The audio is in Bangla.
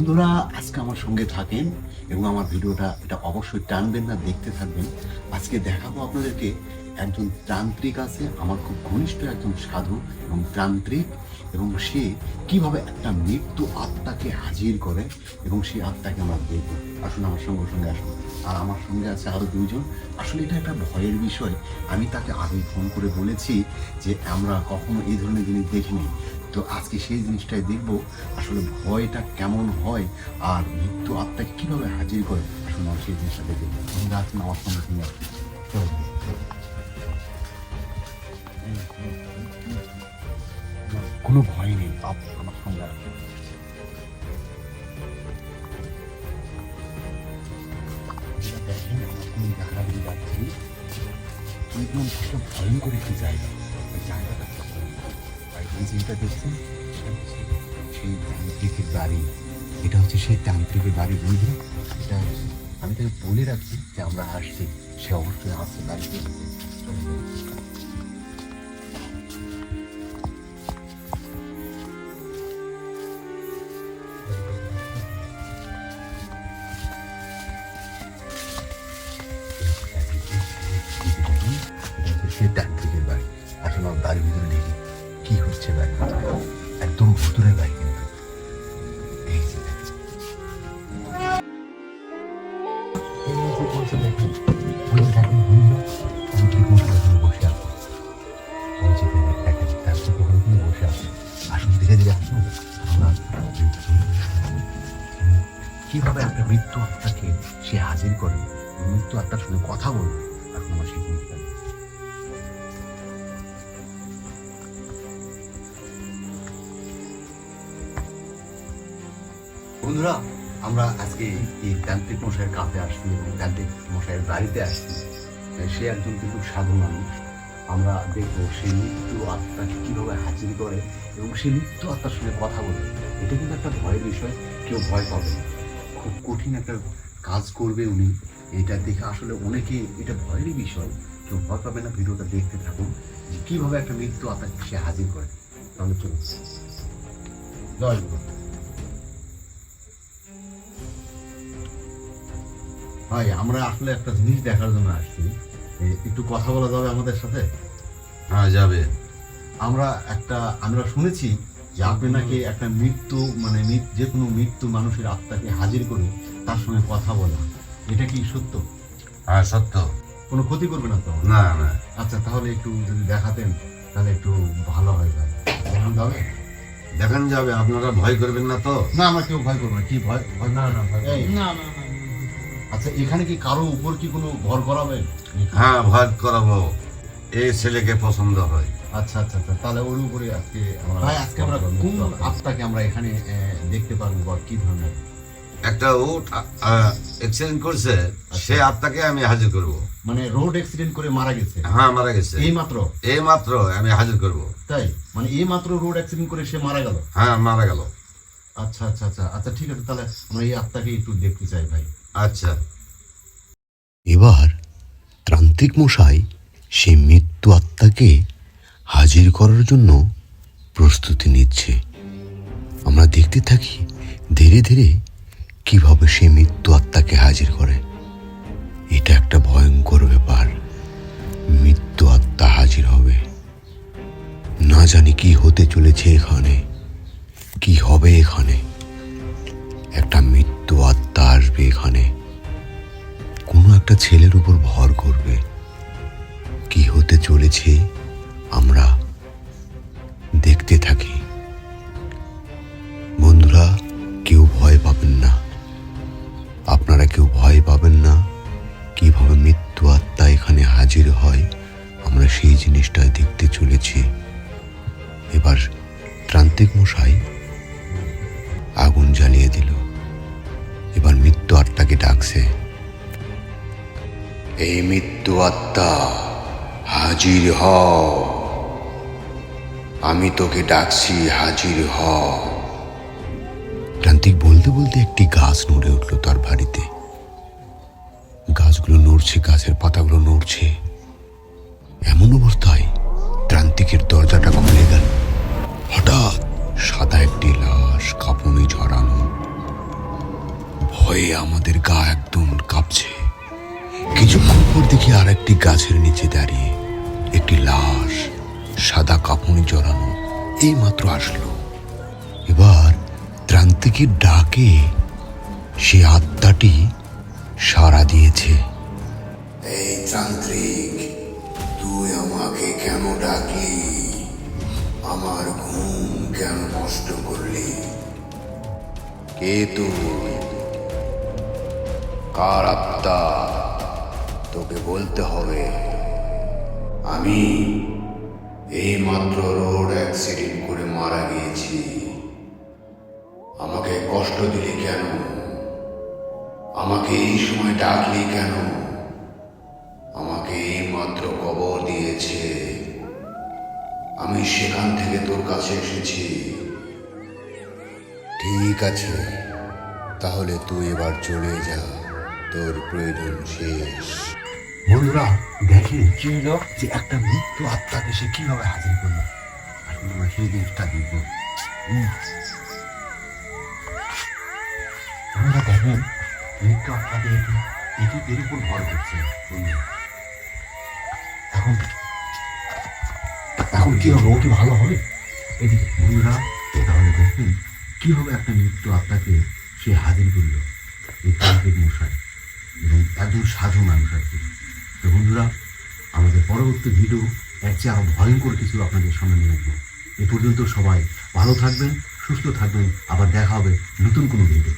বন্ধুরা আজকে আমার সঙ্গে থাকেন এবং আমার ভিডিওটা এটা অবশ্যই টানবেন না, দেখতে থাকবেন। আজকে দেখাবো আপনাদেরকে একজন তান্ত্রিক আছে, আমার খুব ঘনিষ্ঠ একজন সাধু এবং তান্ত্রিক, এবং সে কিভাবে একটা মৃত্যু আত্মাকে হাজির করে এবং সেই আত্মাকে আমরা দেখব। আসুন আমার সঙ্গে সঙ্গে আসুন। আর আমার সঙ্গে আছে আরও দুইজন। আসলে এটা একটা ভয়ের বিষয়। আমি তাকে আগে ফোন করে বলেছি যে আমরা কখনো এই ধরনের জিনিস দেখিনি, তো আজকে সেই জিনিসটাই দেখব আসলে ভয়টা কেমন হয় আর মৃত্যু আত্মাকে কিভাবে হাজির করে। আসলে আমার সেই জিনিসটা দেখে তোমরা আছেন আমার সঙ্গে সঙ্গে আসুন। কোনো ভয় নেই, আমার সঙ্গে আসুন। দেখেন আমি জায়গা দিয়ে যাচ্ছি, একদম একটা ভয়ঙ্কর একটি জায়গা। ওই জায়গাটা এই যেটা দেখছেন সেই তান্ত্রিকের বাড়ি, এটা হচ্ছে সেই তান্ত্রিকের বাড়ি। বুঝলেন, এটা আমি তাকে বলে রাখছি যে আমরা আসছি, সে অবশ্যই আসছে বাড়িতে। সেই তান্ত্রিকের বাড়ি। আসলে আমার বাড়ির ভিতরে দেখি কি হচ্ছে বাড়ি, একদম ভুতুরের বাড়ি কিন্তু। এই যে বসে দেখুন, বসে থাকুন বন্ধুরা, আমি ঠিক মতো ওখানে বসে আছি। ওই যে দেখেন তান্ত্রিক ওখানে বসে আছে। আসুন ধীরে ধীরে আসুন। আমরা কিভাবে একটা মৃত্যু আত্মাকে সে হাজির করে, মৃত্যু আত্মার সঙ্গে কথা বলবে। এখন আমার সেই জিনিসটা বন্ধুরা, আমরা আজকে এই তান্ত্রিক মশাইয়ের কাছে আসছি এবং তান্ত্রিক মশাইয়ের বাড়িতে আসছি। সে একজন কিন্তু সাধু মানুষ। আমরা দেখবো সেই মৃত্যু আত্মাকে কিভাবে হাজির করে এবং সেই মৃত্যু আত্মার সঙ্গে কথা বলে। এটা কিন্তু একটা ভয়ের বিষয়, কেউ ভয় পাবে না। খুব কঠিন একটা কাজ করবে উনি। এটা দেখে আসলে অনেকে এটা ভয়েরই বিষয়, কেউ ভয় পাবে না। ভিডিওটা দেখতে থাকুন যে কিভাবে একটা মৃত্যু আত্মাকে সে হাজির করে। তাহলে চলুন। জয় গুরু। ভাই, আমরা আসলে একটা জিনিস দেখার জন্য আসছি, একটু কথা বলা যাবে আমাদের সাথে? হ্যাঁ, যাবে। আমরা শুনেছি যে আপনি নাকি একটা মৃত্যু মানে যে কোনো মৃত্যু মানুষের আত্মাকে হাজির করে তার সঙ্গে কথা বলা, এটা কি সত্য? হ্যাঁ, সত্য। কোনো ক্ষতি করবে না তো? না না। আচ্ছা, তাহলে একটু যদি দেখাতেন তাহলে একটু ভালো হয় ভাই। দেখান যাবে? দেখান যাবে। আপনারা ভয় করবেন না তো? না, আমরা কেউ ভয় করবো না। কি ভয়? ভয় না না ভয় না না। আচ্ছা, এখানে কি কারো উপর কি কোনো ভর করাবেন? হ্যাঁ, ভয় করাবো। এই ছেলেকে পছন্দ হয়। আচ্ছা আচ্ছা আচ্ছা, তাহলে ওর উপরে আজকে আমরা কোন আত্মাকে আমরা এখানে দেখতে পারবো বা কি ধরনের? একটা উট অ্যাক্সিডেন্ট করছে, সে আত্মাকে আমি হাজির করব। মানে রোড অ্যাক্সিডেন্ট করে মারা গেছে? হ্যাঁ, মারা গেছে। এই মাত্র আমি হাজির করব। তাই? মানে এই মাত্র রোড অ্যাক্সিডেন্ট করে সে মারা গেল? হ্যাঁ, মারা গেল। আচ্ছা আচ্ছা আচ্ছা আচ্ছা, ঠিক আছে, তাহলে আমরা এই আত্মাকে একটু দেখতে চাই ভাই। আচ্ছা। এবার তান্ত্রিক মশাই সেই মৃত্যু আত্মাকে হাজির করার জন্য প্রস্তুতি নিচ্ছে। আমরা দেখতে থাকি ধীরে ধীরে কিভাবে সে মৃত্যু আত্মাকে হাজির করে। এটা একটা ভয়ঙ্কর ব্যাপার। মৃত্যু আত্মা হাজির হবে, না জানি কি হতে চলেছে এখানে, কি হবে এখানে। একটা মৃত্যু আত্মা আসবে এখানে, কোনো একটা ছেলের উপর ভর করবে। কি হতে চলেছে আমরা দেখতে থাকি। বন্ধুরা, কেউ ভয় পাবেন না, আপনারা কেউ ভয় পাবেন না। কিভাবে মৃত্যু আত্মা এখানে হাজির হয় আমরা সেই জিনিসটা দেখতে চলেছি। এবার তান্ত্রিক মশাই আগুন জ্বালিয়ে দিল। এবার মৃত্যু আত্মাকে ডাকছে, এই মৃত্যু আত্মা হাজির হ, আমি তোকে ডাকছি, হাজির হ। তান্ত্রিক বলতে বলতে একটি গাছ নড়ে উঠল তার বাড়িতে। গাছগুলো নড়ছে, গাছের পাতাগুলো নড়ছে। এমন অবস্থায় তান্ত্রিকের দরজাটা খুলে গেল। হঠাৎ সাদা একটি লাশ কাঁপুনি ঝরানো ভয়ে আমাদের গা একদম কাঁপছে। কিছুক্ষণ পর দেখি আর একটি গাছের নিচে দাঁড়িয়ে একটি লাশ, সাদা কাপড়ে জড়ানো, এই মাত্র আসলো। এবার ত্রান্তিকের ডাকে সে আত্মাটি সাড়া দিয়েছে। এই তান্ত্রিক, তুই আমাকে কেন ডাকলি? আমার ঘুম কেন নষ্ট করলি? কে তুই? কার আত্মা? তোকে বলতে হবে। আমি এই মাত্র রোড অ্যাক্সিডেন্ট করে মারা গিয়েছি। আমাকে কষ্ট দিলি কেন? আমাকে এই সময় ডাকলি কেন? আমাকে এই মাত্র কবর দিয়েছে, আমি সেখান থেকে তোর কাছে এসেছি। ঠিক আছে, তাহলে তুই এবার চলে যা, তোর প্রয়োজন শেষ। বন্ধুরা দেখেন কি হলো যে একটা মৃত্যু আত্মাকে সে কিভাবে হাজির করলো। আসলে আমরা সেই জিনিসটা দেখবো। আমরা দেখেন মৃত্যু আত্মাকে এটি এর উপর ভর করছে। এখন এখন কি হবে? ও কি ভালো হবে? এদিকে বন্ধুরা তাহলে দেখেন কিভাবে একটা মৃত্যু আত্মাকে সে হাজির করলো এই তান্ত্রিক মশাই এবং একজন সাধু মানুষ আর কি। তো বন্ধুরা আমাদের পরবর্তী ভিডিও এর চেয়ে আরো ভয়ঙ্কর কিছু আপনাদের সামনে নিয়ে আসবো। এ পর্যন্ত সবাই ভালো থাকবেন, সুস্থ থাকবেন, আবার দেখা হবে নতুন কোনো ভিডিও।